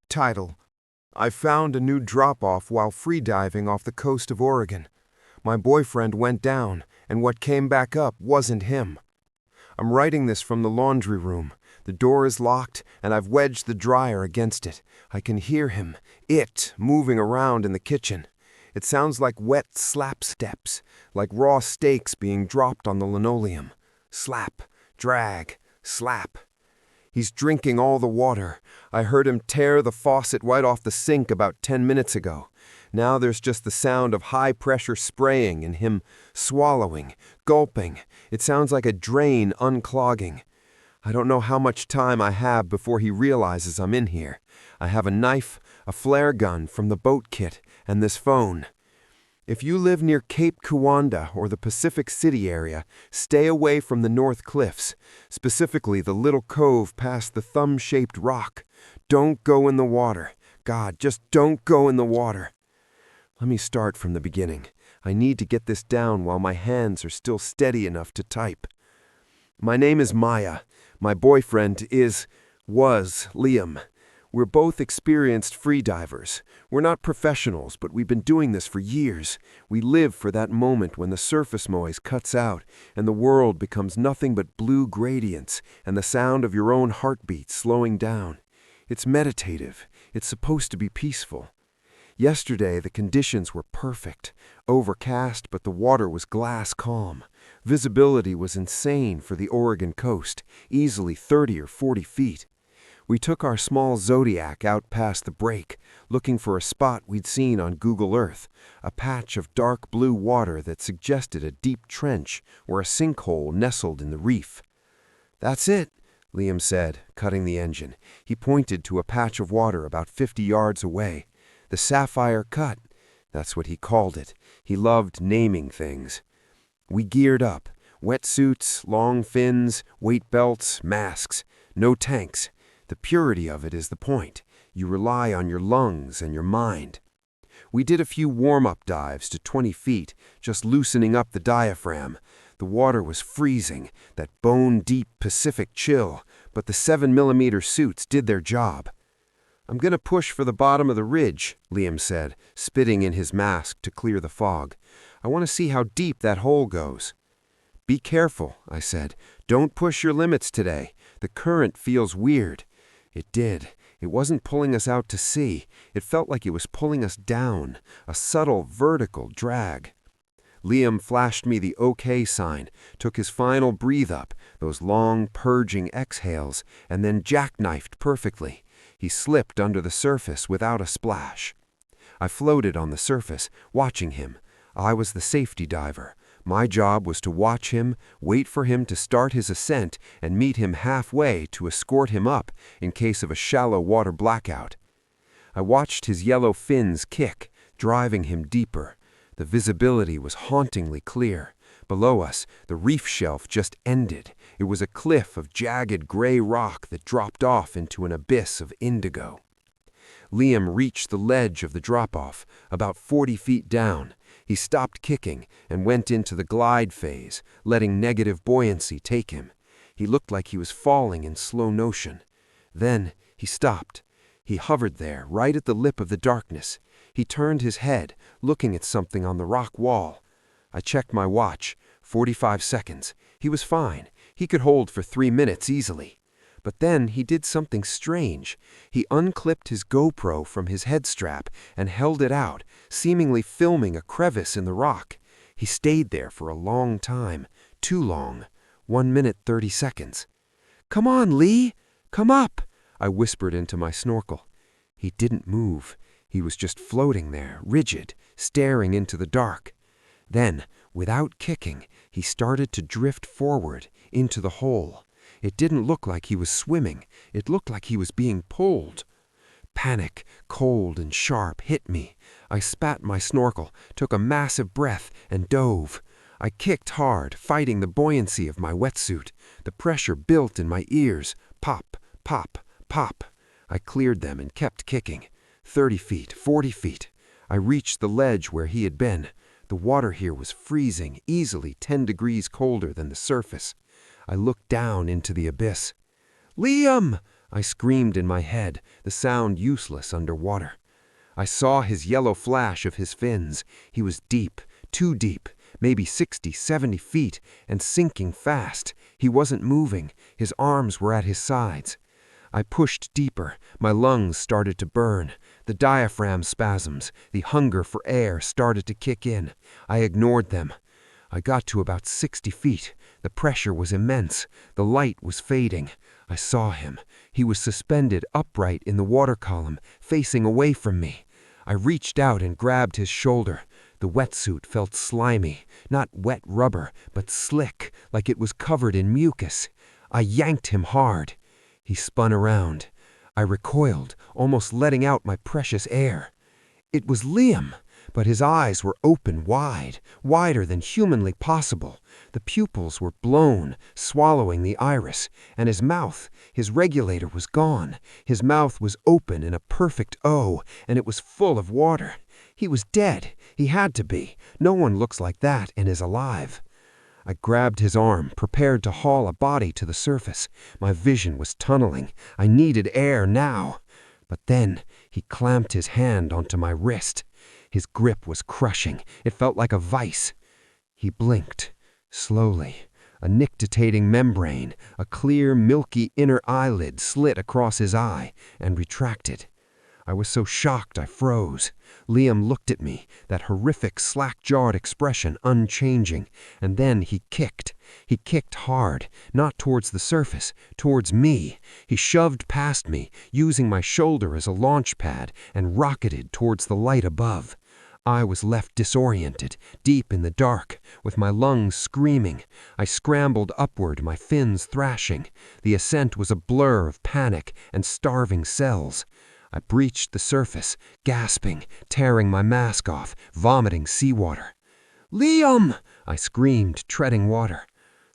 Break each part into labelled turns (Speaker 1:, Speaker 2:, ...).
Speaker 1: Title: I found a new drop-off while freediving off the coast of Oregon. My boyfriend went down, and what came back up wasn't him. I'm writing this from the laundry room. The door is locked, and I've wedged the dryer against it. I can hear him, moving around in the kitchen. It sounds like wet slap steps, like raw steaks being dropped on the linoleum. Slap, drag, slap. He's drinking all the water. I heard him tear the faucet right off the sink about 10 minutes ago. Now there's just the sound of high-pressure spraying and him swallowing, gulping. It sounds like a drain unclogging. I don't know how much time I have before he realizes I'm in here. I have a knife, a flare gun from the boat kit, and this phone. If you live near Cape Kiwanda or the Pacific City area, stay away from the North Cliffs, specifically the little cove past the thumb-shaped rock. Don't go in the water. God, just don't go in the water. Let me start from the beginning. I need to get this down while my hands are still steady enough to type. My name is Maya. My boyfriend was Liam. We're both experienced freedivers. We're not professionals, but we've been doing this for years. We live for that moment when the surface noise cuts out and the world becomes nothing but blue gradients and the sound of your own heartbeat slowing down. It's meditative. It's supposed to be peaceful. Yesterday, the conditions were perfect. Overcast, but the water was glass calm. Visibility was insane for the Oregon coast, easily 30 or 40 feet. We took our small Zodiac out past the break, looking for a spot we'd seen on Google Earth, a patch of dark blue water that suggested a deep trench or a sinkhole nestled in the reef. "That's it," Liam said, cutting the engine. He pointed to a patch of water about 50 yards away. The Sapphire Cut. That's what he called it. He loved naming things. We geared up. Wetsuits, long fins, weight belts, masks. No tanks. The purity of it is the point. You rely on your lungs and your mind. We did a few warm-up dives to 20 feet, just loosening up the diaphragm. The water was freezing, that bone-deep Pacific chill, but the 7mm suits did their job. "I'm going to push for the bottom of the ridge," Liam said, spitting in his mask to clear the fog. "I want to see how deep that hole goes." "Be careful," I said. "Don't push your limits today. The current feels weird." It did. It wasn't pulling us out to sea. It felt like it was pulling us down, a subtle vertical drag. Liam flashed me the OK sign, took his final breathe up, those long, purging exhales, and then jackknifed perfectly. He slipped under the surface without a splash. I floated on the surface, watching him. I was the safety diver. My job was to watch him, wait for him to start his ascent, and meet him halfway to escort him up in case of a shallow water blackout. I watched his yellow fins kick, driving him deeper. The visibility was hauntingly clear. Below us, the reef shelf just ended. It was a cliff of jagged gray rock that dropped off into an abyss of indigo. Liam reached the ledge of the drop-off, about 40 feet down. He stopped kicking and went into the glide phase, letting negative buoyancy take him. He looked like he was falling in slow motion. Then he stopped. He hovered there, right at the lip of the darkness. He turned his head, looking at something on the rock wall. I checked my watch. 45 seconds. He was fine. He could hold for 3 minutes easily. But then he did something strange. He unclipped his GoPro from his head strap and held it out, seemingly filming a crevice in the rock. He stayed there for a long time. Too long. 1 minute 30 seconds. "Come on, Lee! Come up!" I whispered into my snorkel. He didn't move. He was just floating there, rigid, staring into the dark. Then, without kicking, he started to drift forward, into the hole. It didn't look like he was swimming. It looked like he was being pulled. Panic, cold and sharp, hit me. I spat my snorkel, took a massive breath, and dove. I kicked hard, fighting the buoyancy of my wetsuit. The pressure built in my ears. Pop, pop, pop. I cleared them and kept kicking. 30 feet, 40 feet. I reached the ledge where he had been. The water here was freezing, easily 10 degrees colder than the surface. I looked down into the abyss. "Liam!"
Speaker 2: I screamed in my head, the sound useless underwater. I saw his yellow flash of his fins. He was deep, too deep, maybe 60, 70 feet, and sinking fast. He wasn't moving. His arms were at his sides. I pushed deeper. My lungs started to burn. The diaphragm spasms, the hunger for air started to kick in. I ignored them. I got to about 60 feet. The pressure was immense. The light was fading. I saw him. He was suspended upright in the water column, facing away from me. I reached out and grabbed his shoulder. The wetsuit felt slimy, not wet rubber, but slick, like it was covered in mucus. I yanked him hard. He spun around. I recoiled, almost letting out my precious air. It was Liam, but his eyes were open wide, wider than humanly possible. The pupils were blown, swallowing the iris, and his regulator was gone. His mouth was open in a perfect O, and it was full of water. He was dead. He had to be. No one looks like that and is alive. I grabbed his arm, prepared to haul a body to the surface. My vision was tunneling. I needed air now. But then he clamped his hand onto my wrist. His grip was crushing. It felt like a vice. He blinked, slowly. A nictitating membrane, a clear, milky inner eyelid slit across his eye and retracted. I was so shocked I froze. Liam looked at me, that horrific slack-jawed expression unchanging, and then he kicked. He kicked hard, not towards the surface, towards me. He shoved past me, using my shoulder as a launch pad, and rocketed towards the light above. I was left disoriented, deep in the dark, with my lungs screaming. I scrambled upward, my fins thrashing. The ascent was a blur of panic and starving cells. I breached the surface, gasping, tearing my mask off, vomiting seawater. "Liam!" I screamed, treading water.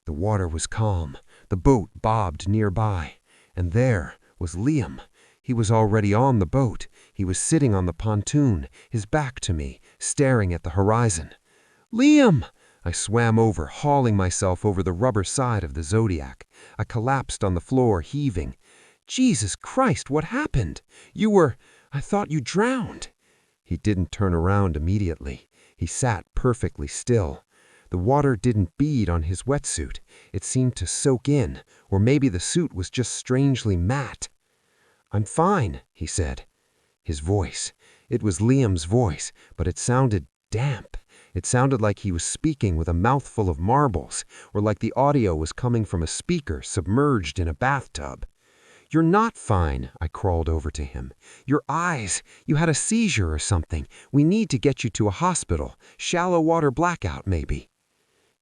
Speaker 2: The water was calm. The boat bobbed nearby. And there was Liam. He was already on the boat. He was sitting on the pontoon, his back to me, staring at the horizon. "Liam!" I swam over, hauling myself over the rubber side of the Zodiac. I collapsed on the floor, heaving. "Jesus Christ, what happened? I thought you drowned." He didn't turn around immediately. He sat perfectly still. The water didn't bead on his wetsuit. It seemed to soak in, or maybe the suit was just strangely matte. "I'm fine," he said. His voice. It was Liam's voice, but it sounded damp. It sounded like he was speaking with a mouthful of marbles, or like the audio was coming from a speaker submerged in a bathtub. "You're not fine," I crawled over to him. "Your eyes. You had a seizure or something. We need to get you to a hospital. Shallow water blackout, maybe."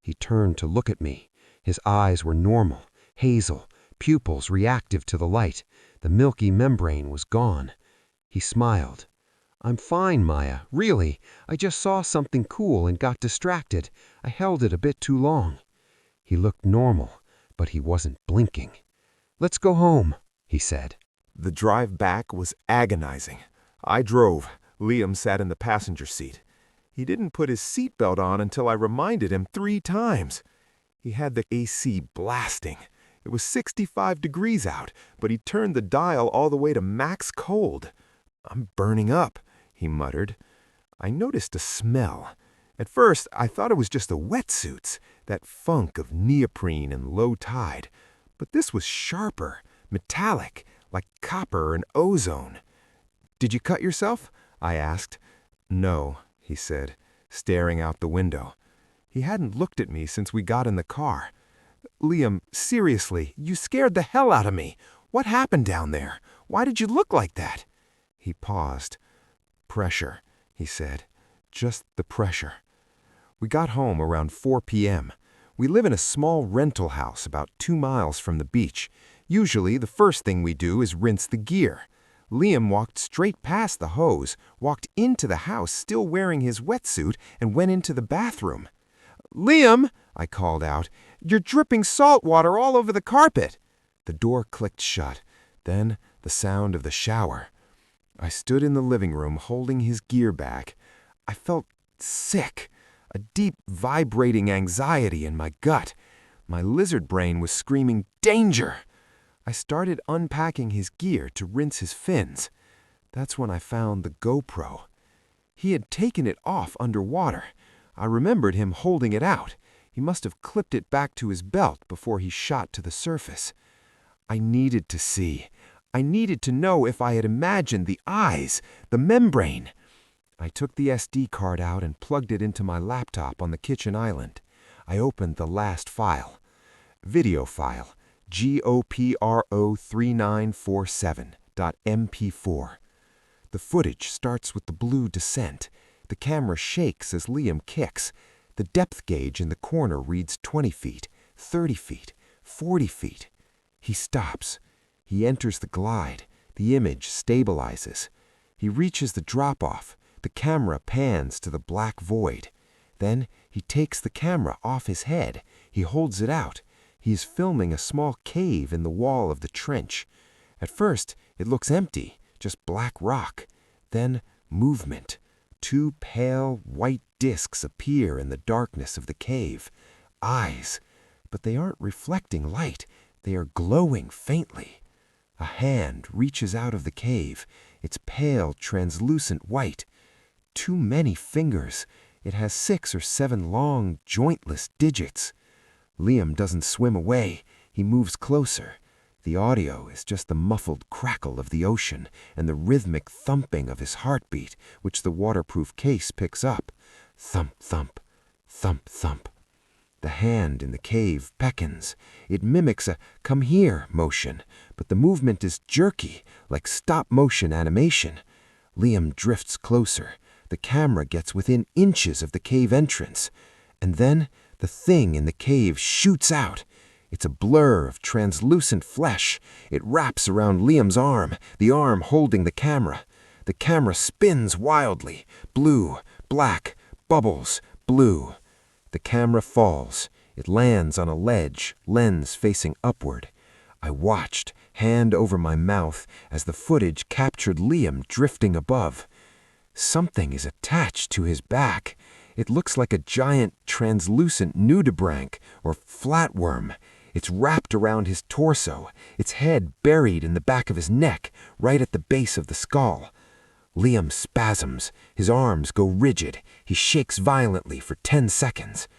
Speaker 2: He turned to look at me. His eyes were normal, hazel, pupils reactive to the light. The milky membrane was gone. He smiled. "I'm fine, Maya. Really. I just saw something cool and got distracted. I held it a bit too long." He looked normal, but he wasn't blinking. "Let's go home," he said.
Speaker 1: The drive back was agonizing. I drove. Liam sat in the passenger seat. He didn't put his seatbelt on until I reminded him 3 times. He had the AC blasting. It was 65 degrees out, but he turned the dial all the way to max cold. "I'm burning up," he muttered. I noticed a smell. At first, I thought it was just the wetsuits, that funk of neoprene and low tide. But this was sharper, metallic, like copper and ozone. "Did you cut yourself?" I asked. "No," he said, staring out the window. He hadn't looked at me since we got in the car. "Liam, seriously, you scared the hell out of me. What happened down there? Why did you look like that?" He paused. "Pressure," he said. "Just the pressure." We got home around 4 p.m. We live in a small rental house about 2 miles from the beach. Usually, the first thing we do is rinse the gear. Liam walked straight past the hose, walked into the house still wearing his wetsuit, and went into the bathroom. "Liam," I called out, "you're dripping salt water all over the carpet." The door clicked shut. Then the sound of the shower. I stood in the living room holding his gear bag. I felt sick, a deep vibrating anxiety in my gut. My lizard brain was screaming, "Danger!" I started unpacking his gear to rinse his fins. That's when I found the GoPro. He had taken it off underwater. I remembered him holding it out. He must have clipped it back to his belt before he shot to the surface. I needed to see. I needed to know if I had imagined the eyes, the membrane. I took the SD card out and plugged it into my laptop on the kitchen island. I opened the last file. Video file, GOPRO3947.mp4. The footage starts with the blue descent. The camera shakes as Liam kicks. The depth gauge in the corner reads 20 feet, 30 feet, 40 feet. He stops. He enters the glide. The image stabilizes. He reaches the drop-off. The camera pans to the black void. Then he takes the camera off his head. He holds it out. He is filming a small cave in the wall of the trench. At first, it looks empty, just black rock. Then movement. Two pale, white discs appear in the darkness of the cave. Eyes. But they aren't reflecting light. They are glowing faintly. A hand reaches out of the cave. It's pale, translucent white. Too many fingers. It has 6 or 7 long, jointless digits. Liam doesn't swim away. He moves closer. The audio is just the muffled crackle of the ocean and the rhythmic thumping of his heartbeat, which the waterproof case picks up. Thump, thump, thump, thump. The hand in the cave beckons. It mimics a "come here" motion, but the movement is jerky, like stop-motion animation. Liam drifts closer. The camera gets within inches of the cave entrance. And then the thing in the cave shoots out. It's a blur of translucent flesh. It wraps around Liam's arm, the arm holding the camera. The camera spins wildly. Blue, black, bubbles, blue. The camera falls. It lands on a ledge, lens facing upward. I watched, hand over my mouth, as the footage captured Liam drifting above. Something is attached to his back. It looks like a giant, translucent nudibranch or flatworm. It's wrapped around his torso, its head buried in the back of his neck, right at the base of the skull. Liam spasms. His arms go rigid. He shakes violently for 10 seconds.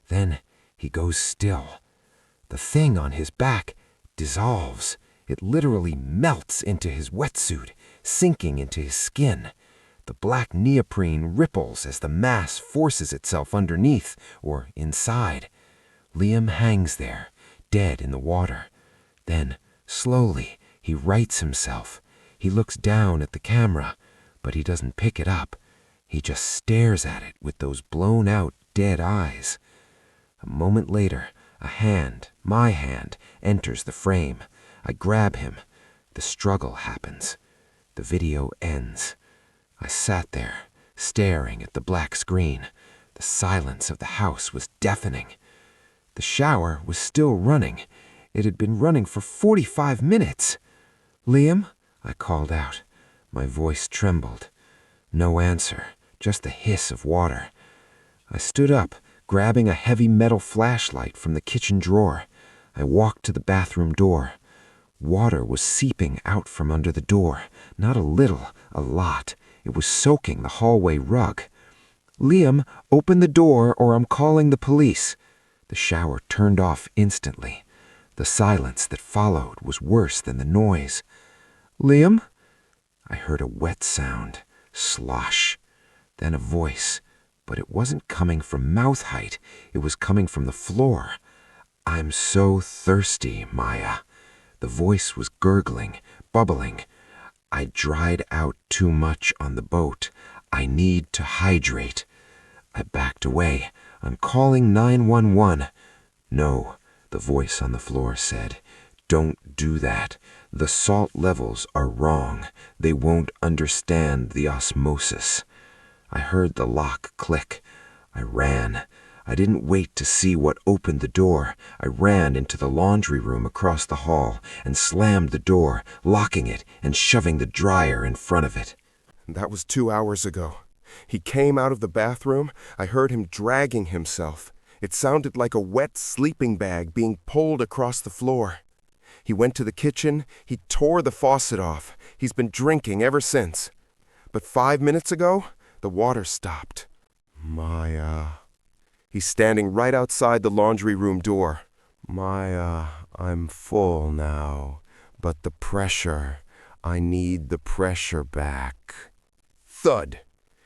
Speaker 1: Then he goes still. The thing on his back dissolves. It literally melts into his wetsuit, sinking into his skin. The black neoprene ripples as the mass forces itself underneath or inside. Liam hangs there, dead in the water. Then, slowly, he rights himself. He looks down at the camera, but he doesn't pick it up. He just stares at it with those blown-out, dead eyes. A moment later, a hand, my hand, enters the frame. I grab him. The struggle happens. The video ends. I sat there, staring at the black screen. The silence of the house was deafening. The shower was still running. It had been running for 45 minutes. "Liam?" I called out. My voice trembled. No answer, just the hiss of water. I stood up, grabbing a heavy metal flashlight from the kitchen drawer. I walked to the bathroom door. Water was seeping out from under the door. Not a little, a lot. It was soaking the hallway rug. "Liam, open the door or I'm calling the police." The shower turned off instantly. The silence that followed was worse than the noise. "Liam?" I heard a wet sound. Slosh. Then a voice. But it wasn't coming from mouth height. It was coming from the floor. "I'm so thirsty, Maya." The voice was gurgling, bubbling. "I dried out too much on the boat. I need to hydrate." I backed away. "I'm calling 911. "No," the voice on the floor said. "Don't do that. The salt levels are wrong. They won't understand the osmosis." I heard the lock click. I ran. I didn't wait to see what opened the door. I ran into the laundry room across the hall and slammed the door, locking it and shoving the dryer in front of it.
Speaker 3: That was 2 hours ago. He came out of the bathroom. I heard him dragging himself. It sounded like a wet sleeping bag being pulled across the floor. He went to the kitchen, he tore the faucet off. He's been drinking ever since. But 5 minutes ago, the water stopped. He's standing right outside the laundry room door. I'm full now, but the pressure, I need the pressure back. Thud!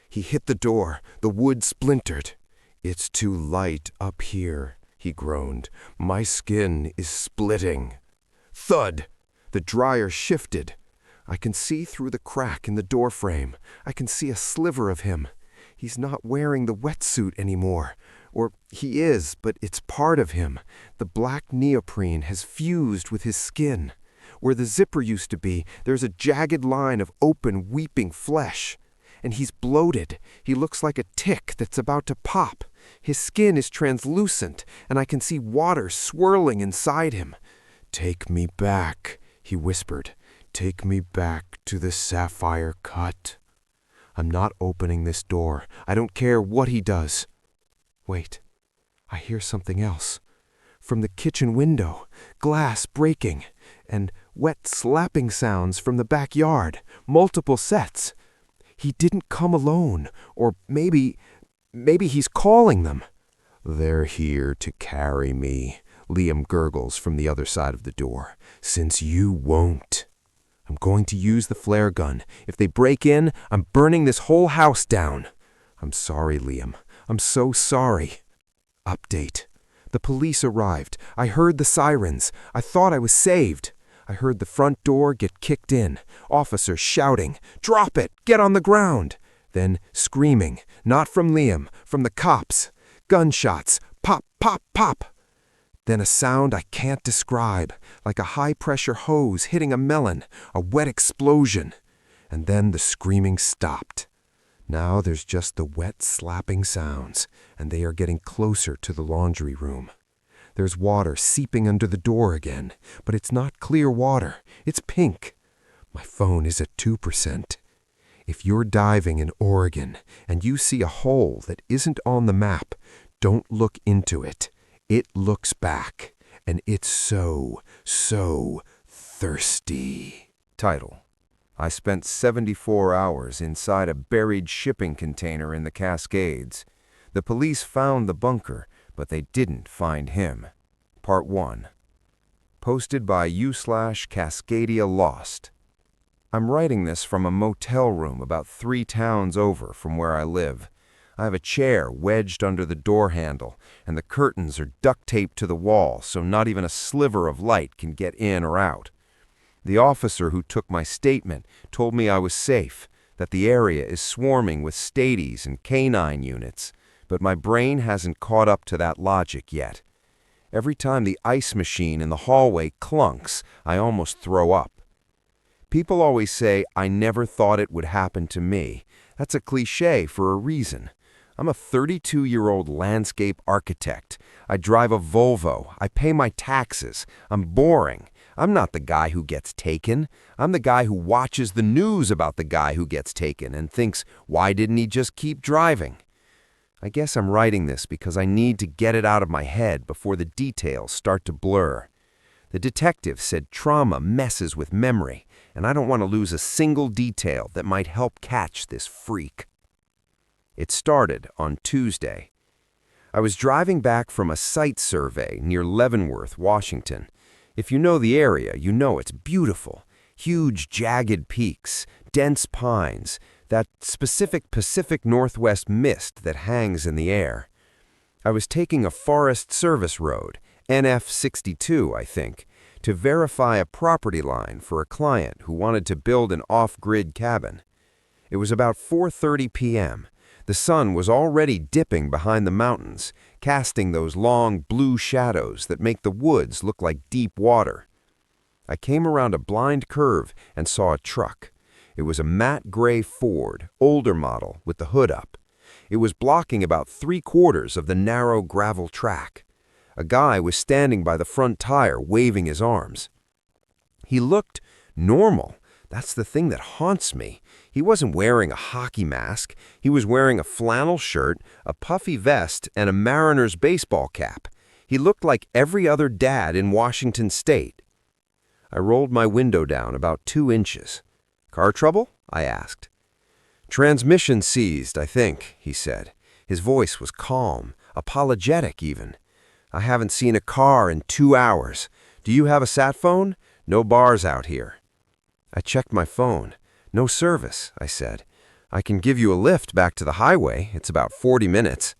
Speaker 3: He hit the door. The wood splintered. It's too light up here, he groaned. My skin is splitting. Thud! The dryer shifted. I can see through the crack in the doorframe. I can see a sliver of him. He's not wearing the wetsuit anymore. Or he is, but it's part of him. The black neoprene has fused with his skin. Where the zipper used to be, there's a jagged line of open, weeping flesh. And he's bloated. He looks like a tick that's about to pop. His skin is translucent, and I can see water swirling inside him. "Take me back," he whispered. "Take me back to the sapphire cut. I'm not opening this door. I don't care what he does." Wait, I hear something else. From the kitchen window, glass breaking, and wet slapping sounds from the backyard, multiple sets. He didn't come alone, or maybe he's calling them. "They're here to carry me," Liam gurgles from the other side of the door. "Since you won't. I'm going to use the flare gun. If they break in, I'm burning this whole house down." "I'm sorry, Liam. I'm so sorry." Update. The police arrived. I heard the sirens. I thought I was saved. I heard the front door get kicked in. Officers shouting, "Drop it! Get on the ground!" Then screaming, not from Liam, from the cops. Gunshots. Pop, pop, pop. Then a sound I can't describe, like a high-pressure hose hitting a melon, a wet explosion. And then the screaming stopped. Now there's just the wet slapping sounds, and they are getting closer to the laundry room. There's water seeping under the door again, but it's not clear water. It's pink. My phone is at 2%. If you're diving in Oregon and you see a hole that isn't on the map, don't look into it. It looks back, and it's so thirsty. Title: I spent 74 hours inside a buried shipping container in the Cascades. The police found the bunker, but they didn't find him. Part 1. Posted by u/Cascadia Lost. I'm writing this from a motel room about 3 towns over from where I live. I have a chair wedged under the door handle, and the curtains are duct taped to the wall so not even a sliver of light can get in or out. The officer who took my statement told me I was safe, that the area is swarming with staties and canine units, but my brain hasn't caught up to that logic yet. Every time the ice machine in the hallway clunks, I almost throw up. People always say I never thought it would happen to me. That's a cliché for a reason. I'm a 32-year-old landscape architect. I drive a Volvo. I pay my taxes. I'm boring. I'm not the guy who gets taken. I'm the guy who watches the news about the guy who gets taken and thinks, why didn't he just keep driving? I guess I'm writing this because I need to get it out of my head before the details start to blur. The detective said trauma messes with memory, and I don't want to lose a single detail that might help catch this freak. It started on Tuesday. I was driving back from a site survey near Leavenworth, Washington. If you know the area, you know it's beautiful. Huge, jagged peaks, dense pines, that specific Pacific Northwest mist that hangs in the air. I was taking a Forest Service road, NF 62, I think, to verify a property line for a client who wanted to build an off-grid cabin. It was about 4:30 p.m. The sun was already dipping behind the mountains, casting those long blue shadows that make the woods look like deep water. I came around a blind curve and saw a truck. It was a matte gray Ford, older model, with the hood up. It was blocking about 3/4 of the narrow gravel track. A guy was standing by the front tire, waving his arms. He looked normal. That's the thing that haunts me. He wasn't wearing a hockey mask. He was wearing a flannel shirt, a puffy vest, and a Mariners baseball cap. He looked like every other dad in Washington State.
Speaker 2: I rolled my window down about 2 inches. "Car trouble?" I asked. "Transmission seized, I think," he said. His voice was calm, apologetic even. "I haven't seen a car in 2 hours. Do you have a sat phone? No bars out here." I checked my phone. "No service," I said. "I can give you a lift back to the highway. It's about 40 minutes."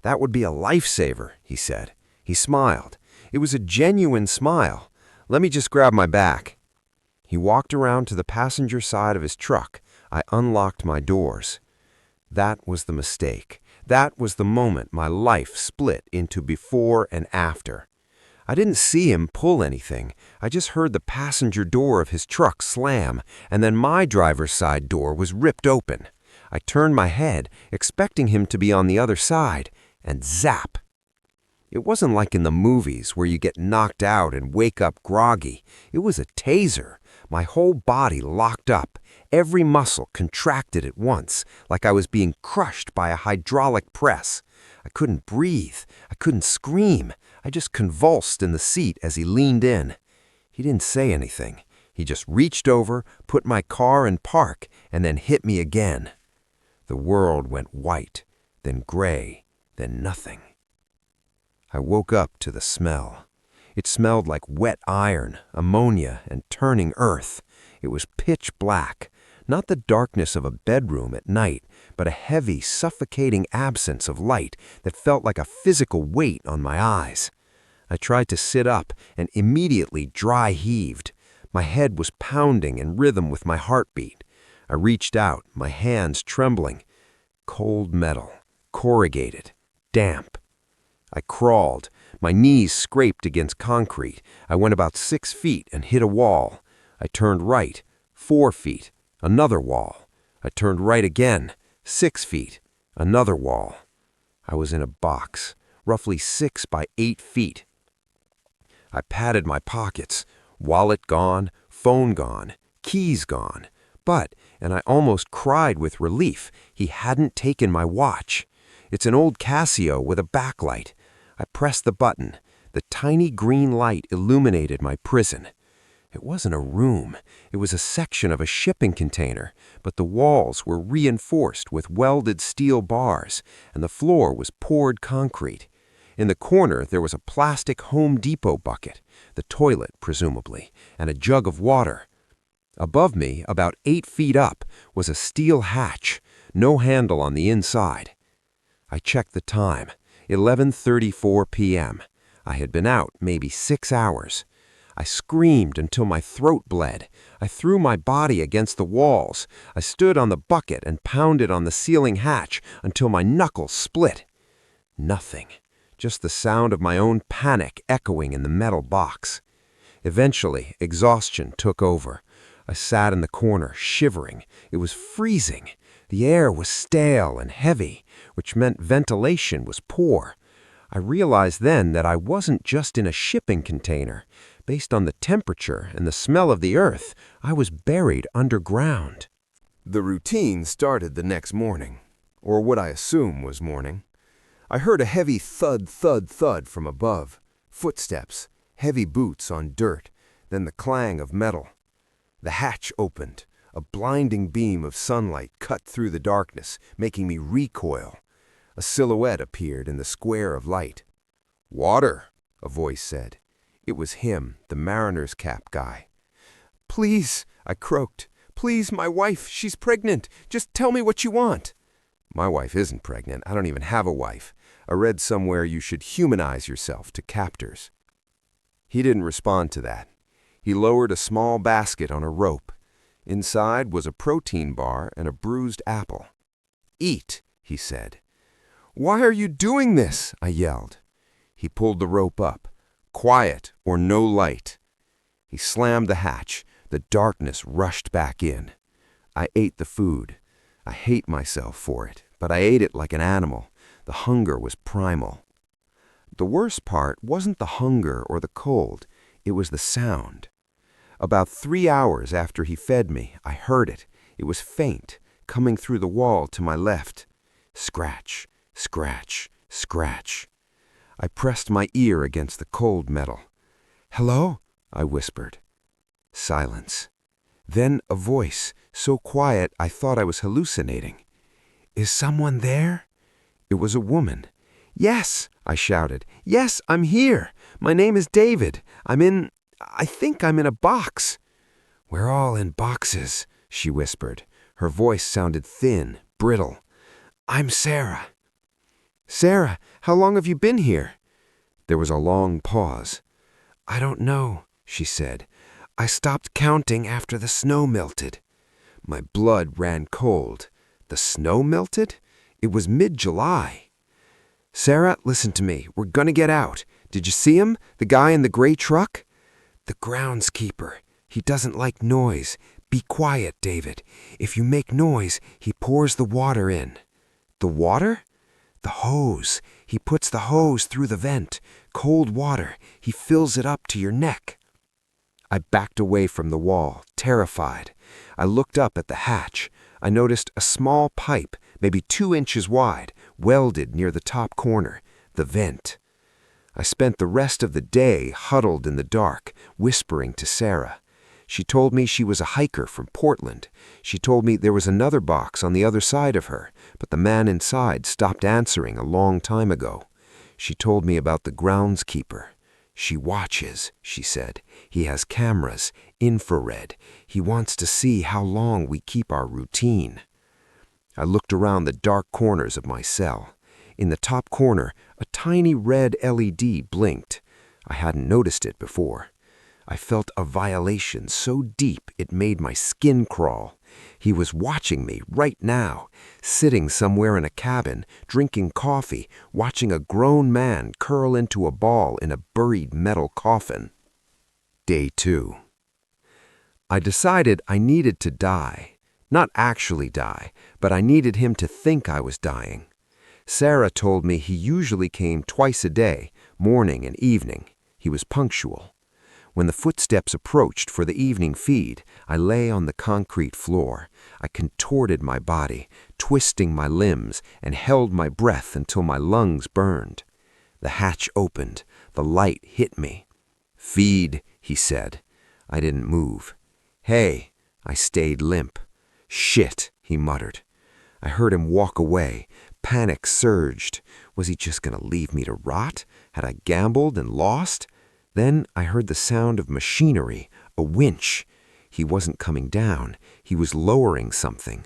Speaker 2: "That would be a lifesaver," he said. He smiled. It was a genuine smile. "Let me just grab my back." He walked around to the passenger side of his truck. I unlocked my doors. That was the mistake. That was the moment my life split into before and after. I didn't see him pull anything. I just heard the passenger door of his truck slam, and then my driver's side door was ripped open. I turned my head, expecting him to be on the other side, and zap! It wasn't like in the movies where you get knocked out and wake up groggy. It was a taser. My whole body locked up. Every muscle contracted at once, like I was being crushed by a hydraulic press. I couldn't breathe. I couldn't scream. I just convulsed in the seat as he leaned in. He didn't say anything. He just reached over, put my car in park, and then hit me again. The world went white, then gray, then nothing. I woke up to the smell. It smelled like wet iron, ammonia, and turning earth. It was pitch black, not the darkness of a bedroom at night, but a heavy, suffocating absence of light that felt like a physical weight on my eyes. I tried to sit up and immediately dry heaved. My head was pounding in rhythm with my heartbeat. I reached out, my hands trembling. Cold metal, corrugated, damp. I crawled. My knees scraped against concrete. I went about 6 feet and hit a wall. I turned right, 4 feet, another wall. I turned right again, 6 feet, another wall. I was in a box, roughly 6 by 8 feet. I patted my pockets. Wallet gone, phone gone, keys gone. But, and I almost cried with relief, he hadn't taken my watch. It's an old Casio with a backlight. I pressed the button. The tiny green light illuminated my prison. It wasn't a room. It was a section of a shipping container, but the walls were reinforced with welded steel bars, and the floor was poured concrete. In the corner, there was a plastic Home Depot bucket, the toilet, presumably, and a jug of water. Above me, about 8 feet up, was a steel hatch, no handle on the inside. I checked the time, 11:34 p.m. I had been out maybe 6 hours. I screamed until my throat bled. I threw my body against the walls. I stood on the bucket and pounded on the ceiling hatch until my knuckles split. Nothing. Just the sound of my own panic echoing in the metal box. Eventually, exhaustion took over. I sat in the corner, shivering. It was freezing. The air was stale and heavy, which meant ventilation was poor. I realized then that I wasn't just in a shipping container. Based on the temperature and the smell of the earth, I was buried underground.
Speaker 3: The routine started the next morning, or what I assume was morning. I heard a heavy thud, thud, thud from above. Footsteps, heavy boots on dirt, then the clang of metal. The hatch opened. A blinding beam of sunlight cut through the darkness, making me recoil. A silhouette appeared in the square of light. "Water," a voice said. It was him, the mariner's cap guy. "Please," I croaked. "Please, my wife, she's pregnant. Just tell me what you want." "My wife isn't pregnant. I don't even have a wife. I read somewhere you should humanize yourself to captors." He didn't respond to that. He lowered a small basket on a rope. Inside was a protein bar and a bruised apple. "Eat," he said. "Why are you doing this?" I yelled. He pulled the rope up. "Quiet or no light." He slammed the hatch. The darkness rushed back in. I ate the food. I hate myself for it, but I ate it like an animal. The hunger was primal. The worst part wasn't the hunger or the cold. It was the sound. About 3 hours after he fed me, I heard it. It was faint, coming through the wall to my left. Scratch, scratch, scratch. I pressed my ear against the cold metal. "Hello?" I whispered.
Speaker 2: Silence. Then a voice, so quiet I thought I was hallucinating. "Is someone there?" It was a woman. "Yes," I shouted. "Yes, I'm here. My name is David. I think I'm in a box." "We're all in boxes," she whispered. Her voice sounded thin, brittle. "I'm Sarah." "Sarah, how long have you been here?" There was a long pause. "I don't know," she said. "I stopped counting after the snow melted." My blood ran cold. The snow melted? It was mid-July. "Sarah, listen to me. We're gonna get out. Did you see him? The guy in the gray truck?" "The groundskeeper. He doesn't like noise. Be quiet, David. If you make noise, he pours the water in." "The water?" "The hose. He puts the hose through the vent. Cold water. He fills it up to your neck." I backed away from the wall, terrified. I looked up at the hatch. I noticed a small pipe, maybe 2 inches wide, welded near the top corner, the vent. I spent the rest of the day huddled in the dark, whispering to Sarah. She told me she was a hiker from Portland. She told me there was another box on the other side of her, but the man inside stopped answering a long time ago. She told me about the groundskeeper. "She watches," she said. "He has cameras, infrared. He wants to see how long we keep our routine." I looked around the dark corners of my cell. In the top corner, a tiny red LED blinked. I hadn't noticed it before. I felt a violation so deep it made my skin crawl. He was watching me right now, sitting somewhere in a cabin, drinking coffee, watching a grown man curl into a ball in a buried metal coffin. Day 2. I decided I needed to die. Not actually die, but I needed him to think I was dying. Sarah told me he usually came twice a day, morning and evening. He was punctual. When the footsteps approached for the evening feed, I lay on the concrete floor. I contorted my body, twisting my limbs, and held my breath until my lungs burned. The hatch opened. The light hit me. "Feed," he said. I didn't move. "Hey," I stayed limp. "Shit," he muttered. I heard him walk away. Panic surged. Was he just going to leave me to rot? Had I gambled and lost? Then I heard the sound of machinery, a winch. He wasn't coming down. He was lowering something.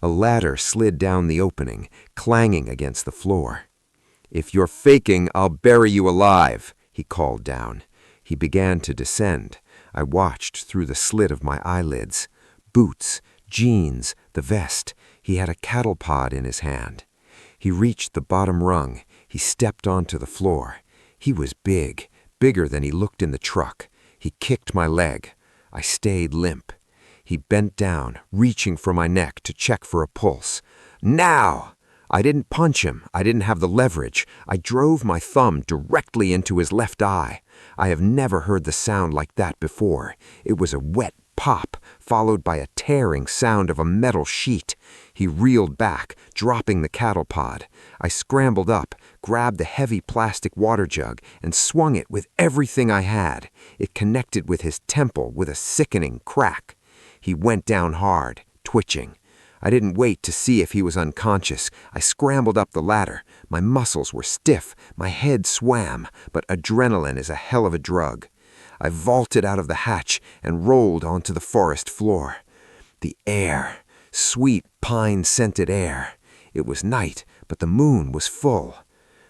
Speaker 2: A ladder slid down the opening, clanging against the floor. "If you're faking, I'll bury you alive," he called down. He began to descend. I watched through the slit of my eyelids. Boots, jeans, the vest. He had a cattle pod in his hand. He reached the bottom rung. He stepped onto the floor. He was big, bigger than he looked in the truck. He kicked my leg. I stayed limp. He bent down, reaching for my neck to check for a pulse. "Now!" I didn't punch him. I didn't have the leverage. I drove my thumb directly into his left eye. I have never heard the sound like that before. It was a wet pop, followed by a tearing sound of a metal sheet. He reeled back, dropping the cattle pod. I scrambled up, grabbed the heavy plastic water jug, and swung it with everything I had. It connected with his temple with a sickening crack. He went down hard, twitching. I didn't wait to see if he was unconscious. I scrambled up the ladder. My muscles were stiff, my head swam, but adrenaline is a hell of a drug. I vaulted out of the hatch and rolled onto the forest floor. The air, sweet pine-scented air. It was night, but the moon was full.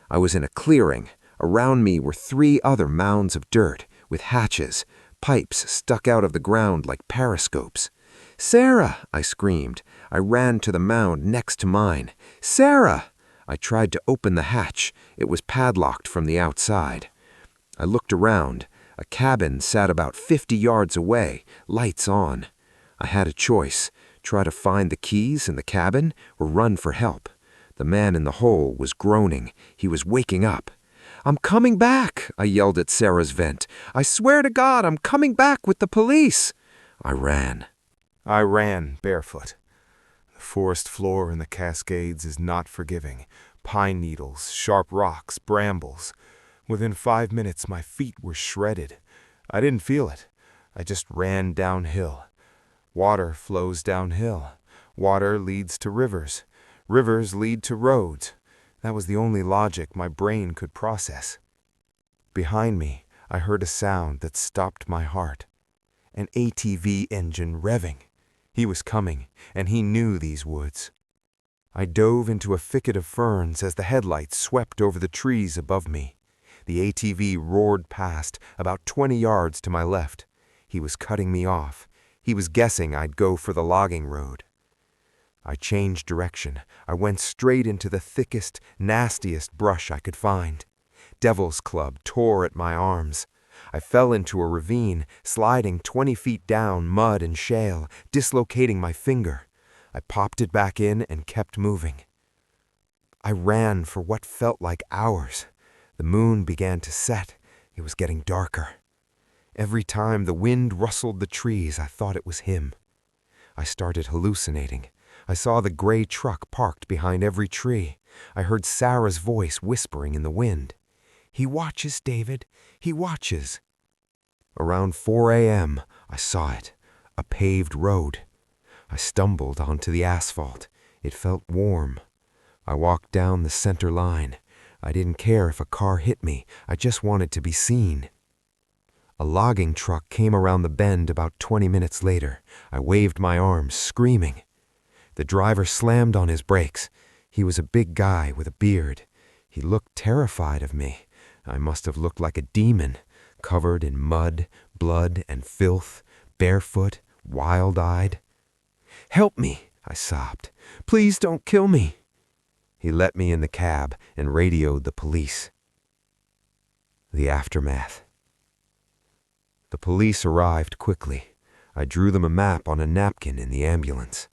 Speaker 2: I was in a clearing. Around me were 3 other mounds of dirt, with hatches. Pipes stuck out of the ground like periscopes. "Sarah!" I screamed. I ran to the mound next to mine. "Sarah!" I tried to open the hatch. It was padlocked from the outside. I looked around. A cabin sat about 50 yards away, lights on. I had a choice: try to find the keys in the cabin or run for help. The man in the hole was groaning. He was waking up. "I'm coming back," I yelled at Sarah's vent. "I swear to God, I'm coming back with the police." I ran.
Speaker 1: I ran barefoot. The forest floor in the Cascades is not forgiving. Pine needles, sharp rocks, brambles. Within 5 minutes, my feet were shredded. I didn't feel it.
Speaker 3: I just ran downhill. Water flows downhill. Water leads to rivers. Rivers lead to roads. That was the only logic my brain could process. Behind me, I heard a sound that stopped my heart. An ATV engine revving. He was coming, and he knew these woods. I dove into a thicket of ferns as the headlights swept over the trees above me. The ATV roared past, about 20 yards to my left. He was cutting me off. He was guessing I'd go for the logging road. I changed direction. I went straight into the thickest, nastiest brush I could find. Devil's Club tore at my arms. I fell into a ravine, sliding 20 feet down mud and shale, dislocating my finger. I popped it back in and kept moving. I ran for what felt like hours. The moon began to set. It was getting darker. Every time the wind rustled the trees, I thought it was him. I started hallucinating. I saw the gray truck parked behind every tree. I heard Sarah's voice whispering in the wind. "He watches, David. He watches." Around 4 a.m., I saw it, a paved road. I stumbled onto the asphalt. It felt warm. I walked down the center line. I didn't care if a car hit me. I just wanted to be seen. A logging truck came around the bend about 20 minutes later. I waved my arms, screaming. The driver slammed on his brakes. He was a big guy with a beard. He looked terrified of me. I must have looked like a demon, covered in mud, blood, and filth, barefoot, wild-eyed. "Help me," I sobbed. "Please don't kill me." He let me in the cab and radioed the police. The aftermath. The police arrived quickly. I drew them a map on a napkin in the ambulance.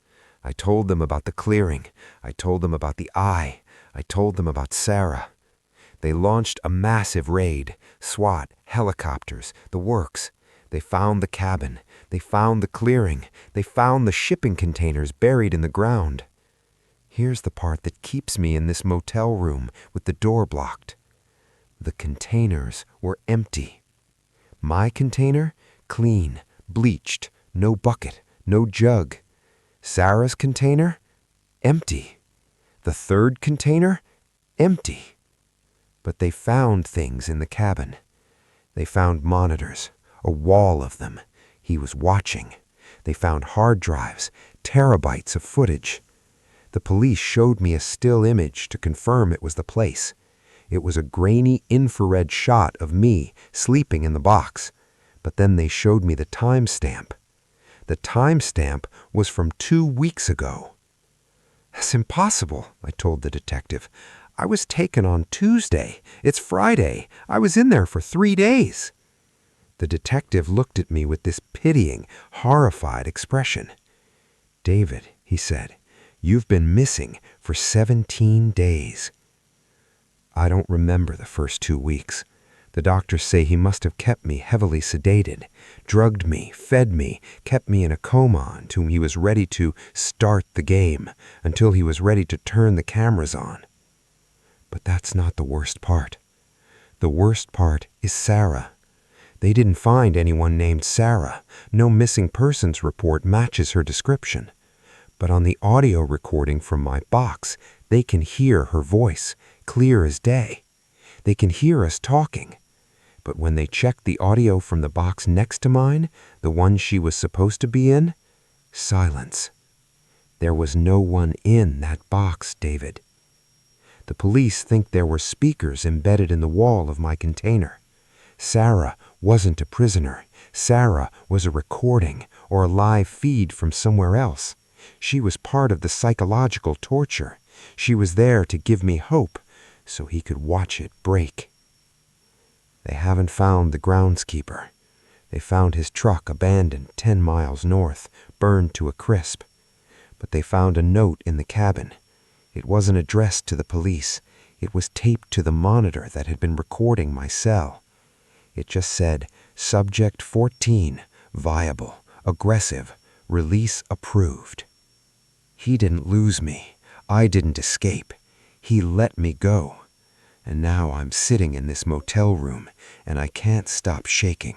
Speaker 3: I told them about the clearing. I told them about the eye. I told them about Sarah. They launched a massive raid. SWAT, helicopters, the works. They found the cabin. They found the clearing. They found the shipping containers buried in the ground. Here's the part that keeps me in this motel room with the door blocked. The containers were empty. My container, clean, bleached, no bucket, no jug. Sarah's container, empty. The third container, empty. But they found things in the cabin. They found monitors, a wall of them. He was watching. They found hard drives, terabytes of footage. The police showed me a still image to confirm it was the place. It was a grainy infrared shot of me sleeping in the box. But then they showed me the timestamp. The timestamp was from 2 weeks ago. "That's impossible," I told the detective. "I was taken on Tuesday. It's Friday. I was in there for 3 days." The detective looked at me with this pitying, horrified expression. "David," he said, "you've been missing for 17 days. I don't remember the first 2 weeks. The doctors say he must have kept me heavily sedated, drugged me, fed me, kept me in a coma until he was ready to start the game, until he was ready to turn the cameras on. But that's not the worst part. The worst part is Sarah. They didn't find anyone named Sarah. No missing persons report matches her description. But on the audio recording from my box, they can hear her voice, clear as day. They can hear us talking. But when they checked the audio from the box next to mine, the one she was supposed to be in, silence. There was no one in that box, David. The police think there were speakers embedded in the wall of my container. Sarah wasn't a prisoner. Sarah was a recording or a live feed from somewhere else. She was part of the psychological torture. She was there to give me hope so he could watch it break. They haven't found the groundskeeper. They found his truck abandoned 10 miles north, burned to a crisp. But they found a note in the cabin. It wasn't addressed to the police. It was taped to the monitor that had been recording my cell. It just said, "Subject 14, viable, aggressive, release approved." He didn't lose me. I didn't escape. He let me go. And now I'm sitting in this motel room, and I can't stop shaking.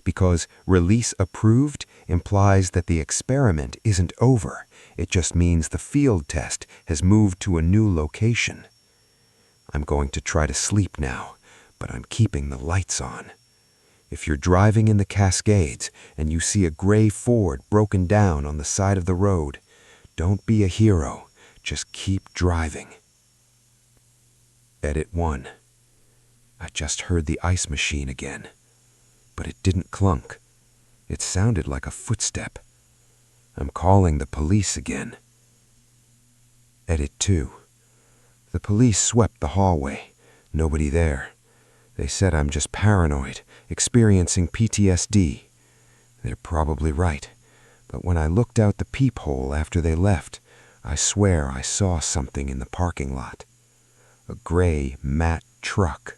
Speaker 2: because release approved implies that the experiment isn't over. It just means the field test has moved to a new location. I'm going to try to sleep now, but I'm keeping the lights on. If you're driving in the Cascades and you see a gray Ford broken down on the side of the road, don't be a hero. Just keep driving. Edit 1. I just heard the ice machine again, but it didn't clunk. It sounded like a footstep. I'm calling the police again. Edit 2. The police swept the hallway. Nobody there. They said I'm just paranoid, experiencing PTSD. They're probably right, but when I looked out the peephole after they left, I swear I saw something in the parking lot. A gray, matte truck.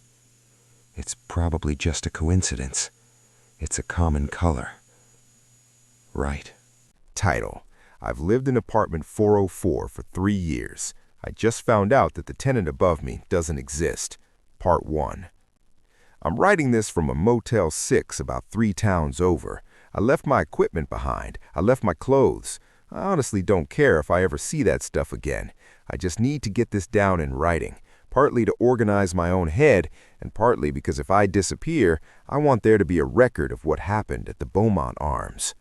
Speaker 2: It's probably just a coincidence. It's a common color. Right.
Speaker 3: Title: I've lived in apartment 404 for 3 years. I just found out that the tenant above me doesn't exist. Part 1. I'm writing this from a Motel 6 about 3 towns over. I left my equipment behind. I left my clothes. I honestly don't care if I ever see that stuff again. I just need to get this down in writing, partly to organize my own head, and partly because if I disappear, I want there to be a record of what happened at the Beaumont Arms.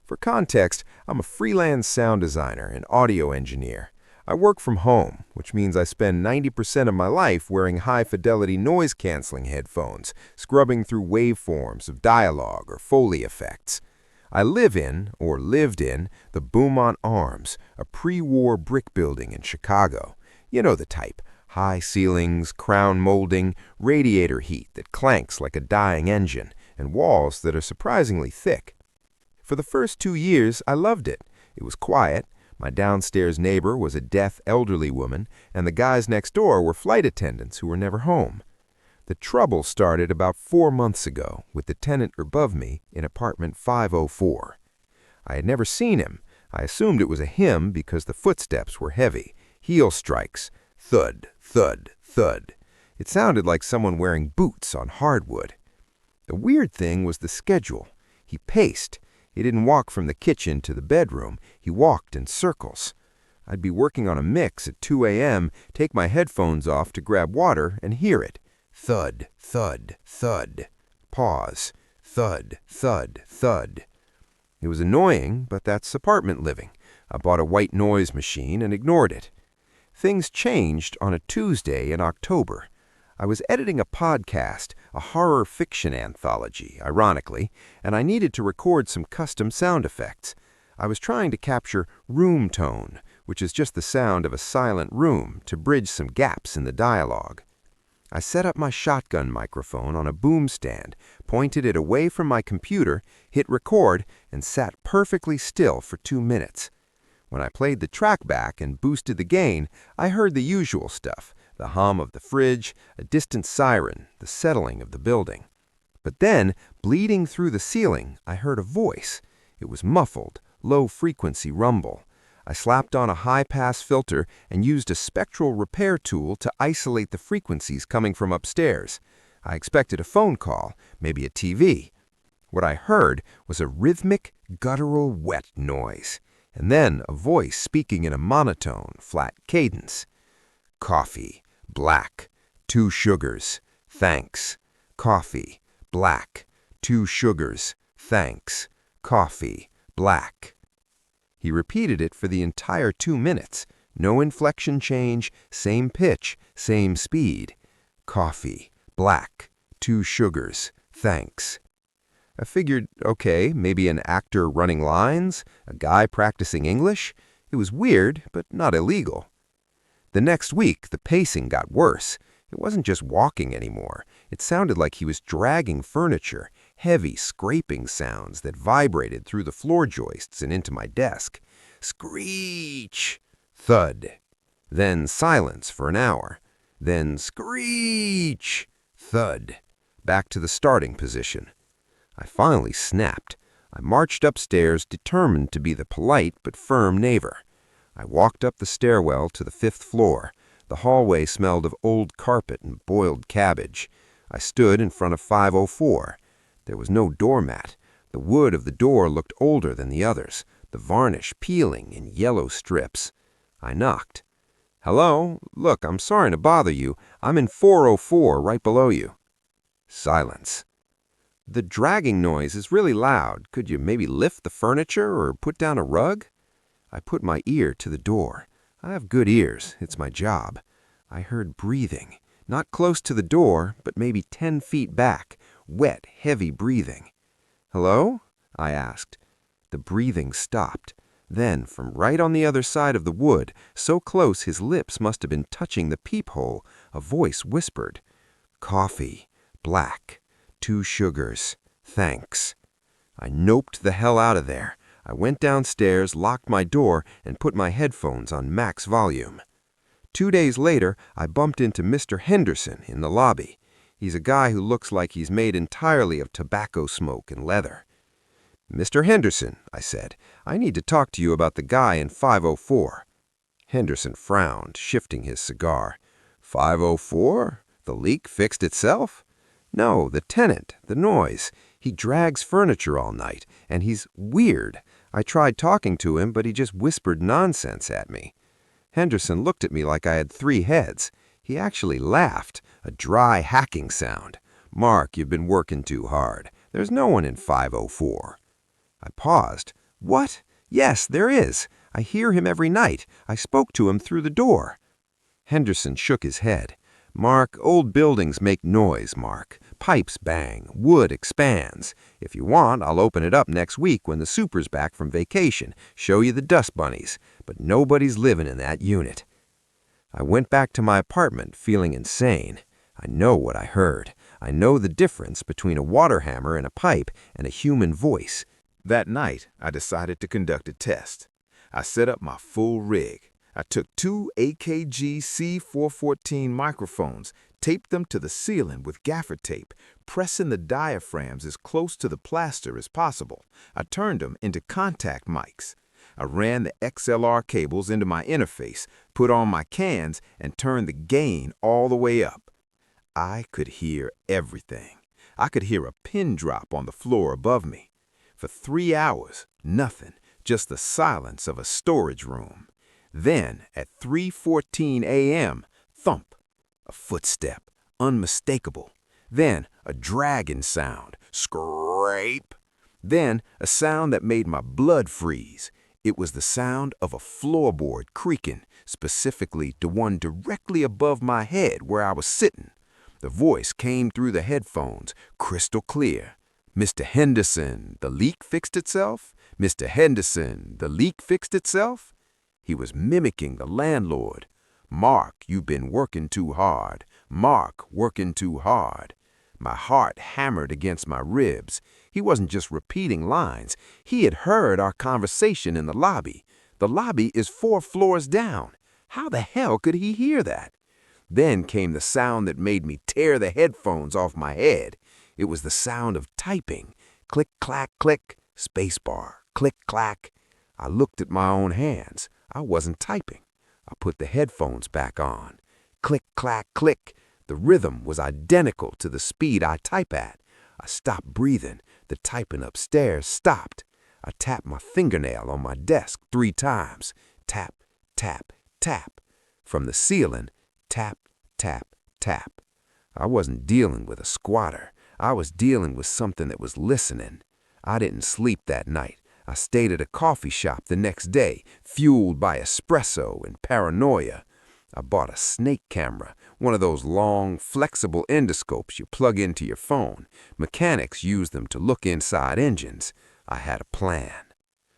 Speaker 3: For context, I'm a freelance sound designer and audio engineer. I work from home, which means I spend 90% of my life wearing high-fidelity noise-canceling headphones, scrubbing through waveforms of dialogue or Foley effects. I live in, or lived in, the Beaumont Arms, a pre-war brick building in Chicago. You know the type. High ceilings, crown molding, radiator heat that clanks like a dying engine, and walls that are surprisingly thick. For the first 2 years, I loved it. It was quiet. My downstairs neighbor was a deaf elderly woman, and the guys next door were flight attendants who were never home. The trouble started about 4 months ago with the tenant above me in apartment 504. I had never seen him. I assumed it was a him because the footsteps were heavy. Heel strikes. Thud, thud, thud. It sounded like someone wearing boots on hardwood. The weird thing was the schedule. He paced. He didn't walk from the kitchen to the bedroom. He walked in circles. I'd be working on a mix at 2 a.m., take my headphones off to grab water, and hear it. Thud, thud, thud. Pause. Thud, thud, thud. It was annoying, but that's apartment living. I bought a white noise machine and ignored it. Things changed on a Tuesday in October. I was editing a podcast, a horror fiction anthology, ironically, and I needed to record some custom sound effects. I was trying to capture room tone, which is just the sound of a silent room, to bridge some gaps in the dialogue. I set up my shotgun microphone on a boom stand, pointed it away from my computer, hit record, and sat perfectly still for 2 minutes. When I played the track back and boosted the gain, I heard the usual stuff. The hum of the fridge, a distant siren, the settling of the building. But then, bleeding through the ceiling, I heard a voice. It was muffled, low-frequency rumble. I slapped on a high-pass filter and used a spectral repair tool to isolate the frequencies coming from upstairs. I expected a phone call, maybe a TV. What I heard was a rhythmic, guttural, wet noise, and then a voice speaking in a monotone, flat cadence. Coffee. Black, 2 sugars, thanks. Coffee, black, 2 sugars, thanks. Coffee, black. He repeated it for the entire 2 minutes. No inflection change, same pitch, same speed. Coffee, black, 2 sugars, thanks. I figured, okay, maybe an actor running lines, a guy practicing English. It was weird, but not illegal. The next week, the pacing got worse. It wasn't just walking anymore. It sounded like he was dragging furniture, heavy scraping sounds that vibrated through the floor joists and into my desk. Screech! Thud. Then silence for an hour. Then screech! Thud. Back to the starting position. I finally snapped. I marched upstairs, determined to be the polite but firm neighbor. I walked up the stairwell to the 5th floor. The hallway smelled of old carpet and boiled cabbage. I stood in front of 504.
Speaker 2: There was no doormat. The wood of the door looked older than the others, the varnish peeling in yellow strips. I knocked. "Hello? Look, I'm sorry to bother you. I'm in 404, right below you." Silence. "The dragging noise is really loud. Could you maybe lift the furniture or put down a rug?" I put my ear to the door. I have good ears. It's my job. I heard breathing. Not close to the door, but maybe 10 feet back. Wet, heavy breathing. "Hello?" I asked. The breathing stopped. Then, from right on the other side of the wood, so close his lips must have been touching the peephole, a voice whispered, "Coffee. Black. 2 sugars. Thanks." I noped the hell out of there. I went downstairs, locked my door, and put my headphones on max volume. 2 days later, I bumped into Mr. Henderson in the lobby. He's a guy who looks like he's made entirely of tobacco smoke and leather. "Mr. Henderson," I said, "I need to talk to you about the guy in 504. Henderson frowned, shifting his cigar. "504? The leak fixed itself?" "No, the tenant, the noise. He drags furniture all night, and he's weird. I tried talking to him, but he just whispered nonsense at me." Henderson looked at me like I had 3 heads. He actually laughed, a dry hacking sound. "Mark, you've been working too hard. There's no one in 504. I paused. "What? Yes, there is. I hear him every night. I spoke to him through the door." Henderson shook his head. "Mark, old buildings make noise, Mark. Pipes bang. Wood expands. If you want, I'll open it up next week when the super's back from vacation, show you the dust bunnies. But nobody's living in that unit." I went back to my apartment feeling insane. I know what I heard. I know the difference between a water hammer and a pipe and a human voice.
Speaker 4: That night, I decided to conduct a test. I set up my full rig. I took 2 AKG C414 microphones, taped them to the ceiling with gaffer tape, pressing the diaphragms as close to the plaster as possible. I turned them into contact mics. I ran the XLR cables into my interface, put on my cans, and turned the gain all the way up. I could hear everything. I could hear a pin drop on the floor above me. For 3 hours, nothing, just the silence of a storage room. Then, at 3:14 a.m., thump, a footstep, unmistakable. Then, a dragging sound, scrape. Then, a sound that made my blood freeze. It was the sound of a floorboard creaking, specifically the one directly above my head where I was sitting. The voice came through the headphones, crystal clear. "Mr. Henderson, the leak fixed itself? Mr. Henderson, the leak fixed itself?" He was mimicking the landlord. "Mark, you've been working too hard. Mark, working too hard." My heart hammered against my ribs. He wasn't just repeating lines. He had heard our conversation in the lobby. The lobby is 4 floors down. How the hell could he hear that? Then came the sound that made me tear the headphones off my head. It was the sound of typing. Click, clack, click, spacebar, click, clack. I looked at my own hands. I wasn't typing. I put the headphones back on. Click, clack, click. The rhythm was identical to the speed I type at. I stopped breathing. The typing upstairs stopped. I tapped my fingernail on my desk 3 times. Tap, tap, tap. From the ceiling, tap, tap, tap. I wasn't dealing with a squatter. I was dealing with something that was listening. I didn't sleep that night. I stayed at a coffee shop the next day, fueled by espresso and paranoia. I bought a snake camera, one of those long, flexible endoscopes you plug into your phone. Mechanics use them to look inside engines. I had a plan.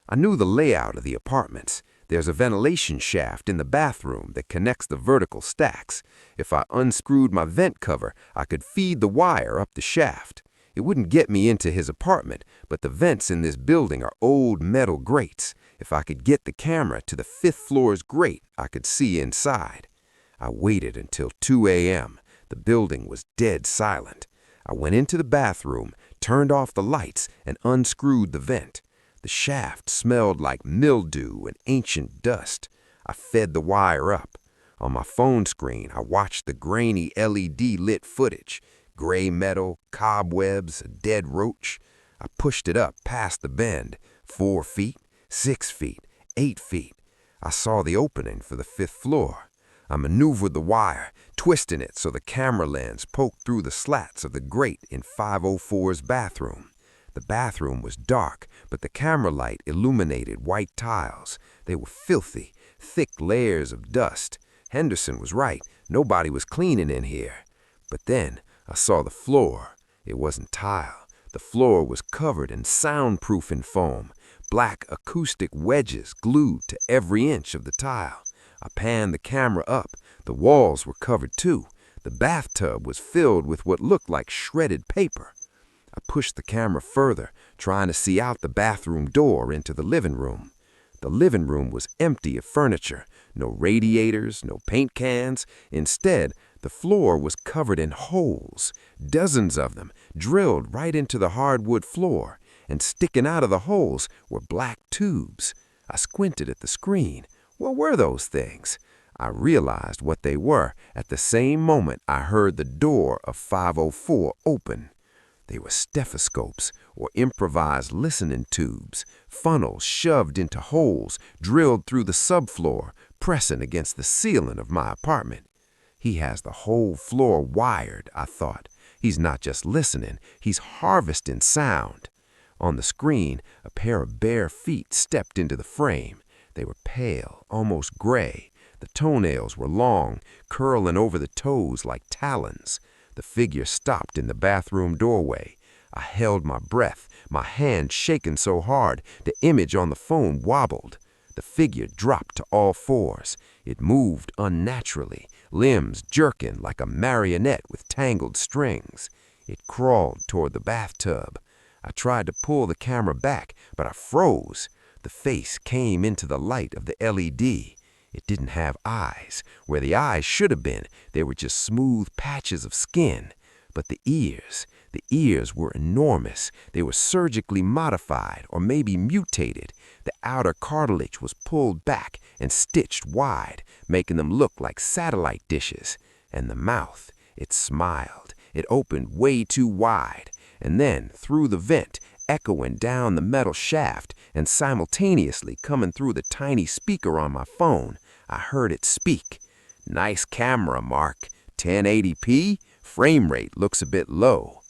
Speaker 4: I knew the layout of the apartments. There's a ventilation shaft in the bathroom that connects the vertical stacks. If I unscrewed my vent cover, I could feed the wire up the shaft. It wouldn't get me into his apartment, but the vents in this building are old metal grates. If I could get the camera to the 5th floor's grate, I could see inside. I waited until 2 a.m. The building was dead silent. I went into the bathroom, turned off the lights, and unscrewed the vent. The shaft smelled like mildew and ancient dust. I fed the wire up. On my phone screen, I watched the grainy LED-lit footage.
Speaker 2: Gray metal, cobwebs, a dead roach. I pushed it up past the bend, 4 feet, 6 feet, 8 feet. I saw the opening for the 5th floor. I maneuvered the wire, twisting it so the camera lens poked through the slats of the grate in 504's bathroom. The bathroom was dark, but the camera light illuminated white tiles. They were filthy, thick layers of dust. Henderson was right. Nobody was cleaning in here. But then I saw the floor. It wasn't tile. The floor was covered in soundproofing foam, black acoustic wedges glued to every inch of the tile. I panned the camera up. The walls were covered too. The bathtub was filled with what looked like shredded paper. I pushed the camera further, trying to see out the bathroom door into the living room. The living room was empty of furniture. No radiators, no paint cans. Instead, the floor was covered in holes, dozens of them, drilled right into the hardwood floor, and sticking out of the holes were black tubes. I squinted at the screen. What were those things? I realized what they were at the same moment I heard the door of 504 open. They were stethoscopes or improvised listening tubes, funnels shoved into holes drilled through the subfloor, pressing against the ceiling of my apartment. He has the whole floor wired, I thought. He's not just listening, he's harvesting sound. On the screen, a pair of bare feet stepped into the frame. They were pale, almost gray. The toenails were long, curling over the toes like talons. The figure stopped in the bathroom doorway. I held my breath, my hand shaking so hard the image on the phone wobbled. The figure dropped to all fours. It moved unnaturally, limbs jerking like a marionette with tangled strings. It crawled toward the bathtub. I tried to pull the camera back, but I froze. The face came into the light of the LED. It didn't have eyes. Where the eyes should have been, they were just smooth patches of skin. But the ears were enormous. They were surgically modified or maybe mutated. The outer cartilage was pulled back and stitched wide, making them look like satellite dishes. And the mouth, it smiled. It opened way too wide. And then, through the vent, echoing down the metal shaft and simultaneously coming through the tiny speaker on my phone, I heard it speak. "Nice camera, Mark. 1080p? Frame rate looks a bit low."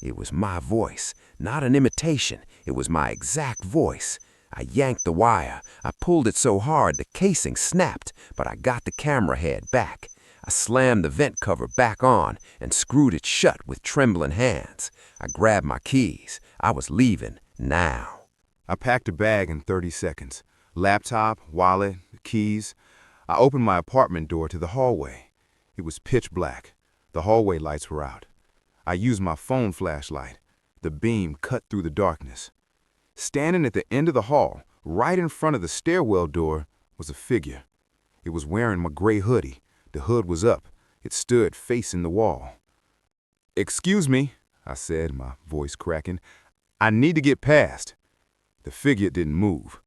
Speaker 2: It was my voice, not an imitation. It was my exact voice. I yanked the wire. I pulled it so hard the casing snapped, but I got the camera head back. I slammed the vent cover back on and screwed it shut with trembling hands. I grabbed my keys. I was leaving now.
Speaker 4: I packed a bag in 30 seconds. Laptop, wallet, keys. I opened my apartment door to the hallway. It was pitch black. The hallway lights were out. I used my phone flashlight. The beam cut through the darkness. Standing at the end of the hall, right in front of the stairwell door, was a figure. It was wearing my gray hoodie. The hood was up. It stood facing the wall. "Excuse me," I said, my voice cracking. "I need to get past." The figure didn't move.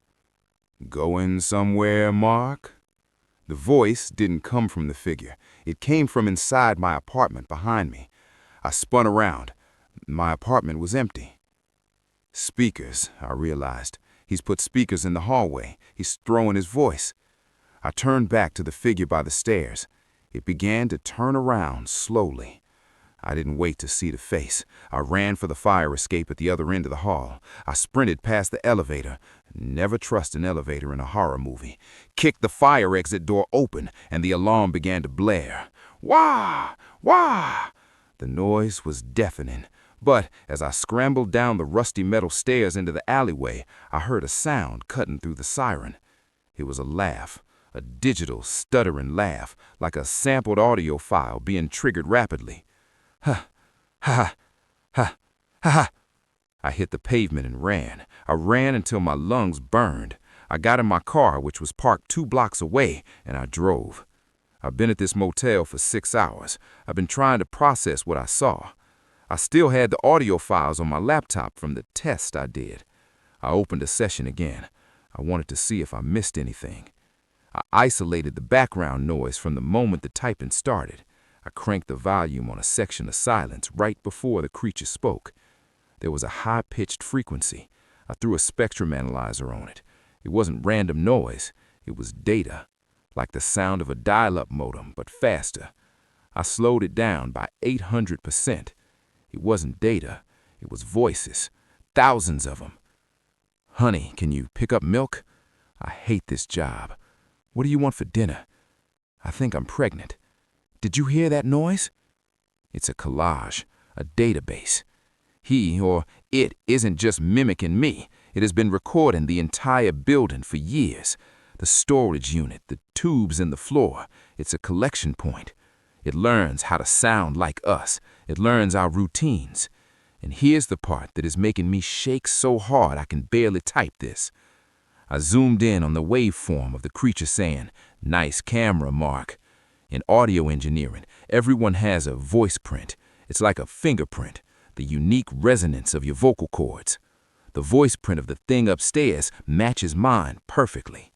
Speaker 4: "Going somewhere, Mark?" The voice didn't come from the figure. It came from inside my apartment behind me. I spun around. My apartment was empty. Speakers, I realized. He's put speakers in the hallway. He's throwing his voice. I turned back to the figure by the stairs. It began to turn around slowly. I didn't wait to see the face. I ran for the fire escape at the other end of the hall. I sprinted past the elevator. Never trust an elevator in a horror movie. Kicked the fire exit door open, and the alarm began to blare. Wah! Wah! The noise was deafening. But as I scrambled down the rusty metal stairs into the alleyway, I heard a sound cutting through the siren. It was a laugh, a digital, stuttering laugh, like a sampled audio file being triggered rapidly. Ha, ha, ha, ha, ha. I hit the pavement and ran. I ran until my lungs burned. I got in my car, which was parked 2 blocks away, and I drove. I've been at this motel for 6 hours. I've been trying to process what I saw. I still had the audio files on my laptop from the test I did. I opened a session again. I wanted to see if I missed anything. I isolated the background noise from the moment the typing started. I cranked the volume on a section of silence right before the creature spoke. There was a high-pitched frequency. I threw a spectrum analyzer on it. It wasn't random noise. It was data, like the sound of a dial-up modem, but faster. I slowed it down by 800%. It wasn't data. It was voices. Thousands of them. "Honey, can you pick up milk? I hate this job. What do you want for dinner? I think I'm pregnant. Did you hear that noise?" It's a collage, a database. He or it isn't just mimicking me. It has been recording the entire building for years. The storage unit, the tubes in the floor. It's a collection point. It learns how to sound like us. It learns our routines. And here's the part that is making me shake so hard I can barely type this. I zoomed in on the waveform of the creature saying, "Nice camera, Mark." In audio engineering, everyone has a voice print. It's like a fingerprint, the unique resonance of your vocal cords. The voice print of the thing upstairs matches mine perfectly.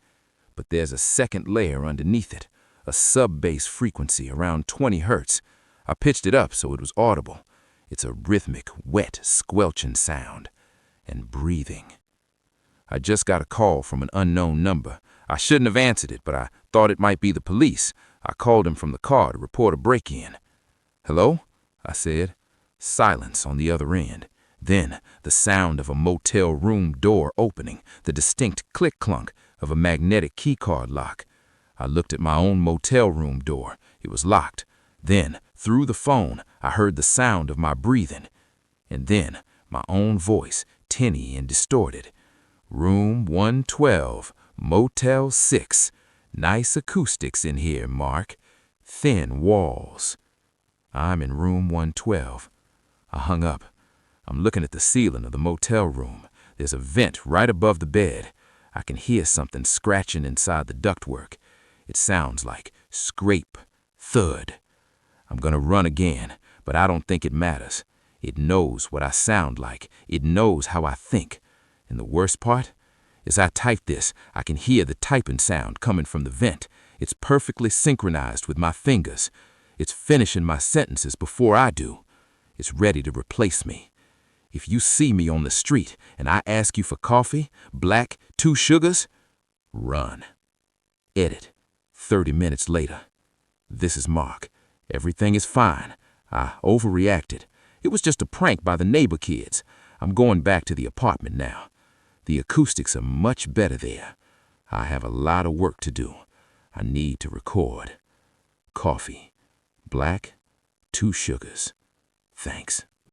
Speaker 4: But there's a second layer underneath it, a sub-bass frequency around 20 hertz. I pitched it up so it was audible. It's a rhythmic, wet, squelching sound. And breathing. I just got a call from an unknown number. I shouldn't have answered it, but I thought it might be the police. I called him from the car to report a break-in. "Hello?" I said. Silence on the other end. Then the sound of a motel room door opening, the distinct click-clunk of a magnetic keycard lock. I looked at my own motel room door. It was locked. Then, through the phone, I heard the sound of my breathing. And then, my own voice, tinny and distorted. "Room 112, Motel 6. Nice acoustics in here, Mark. Thin walls." I'm in room 112. I hung up. I'm looking at the ceiling of the motel room. There's a vent right above the bed. I can hear something scratching inside the ductwork. It sounds like scrape, thud. I'm gonna run again, but I don't think it matters. It knows what I sound like. It knows how I think. And the worst part? As I type this, I can hear the typing sound coming from the vent. It's perfectly synchronized with my fingers. It's finishing my sentences before I do. It's ready to replace me. If you see me on the street and I ask you for coffee, black, 2 sugars, run. Edit. 30 minutes later. This is Mark. Everything is fine. I overreacted. It was just a prank by the neighbor kids. I'm going back to the apartment now. The acoustics are much better there. I have a lot of work to do. I need to record. Coffee. Black, 2 sugars. Thanks.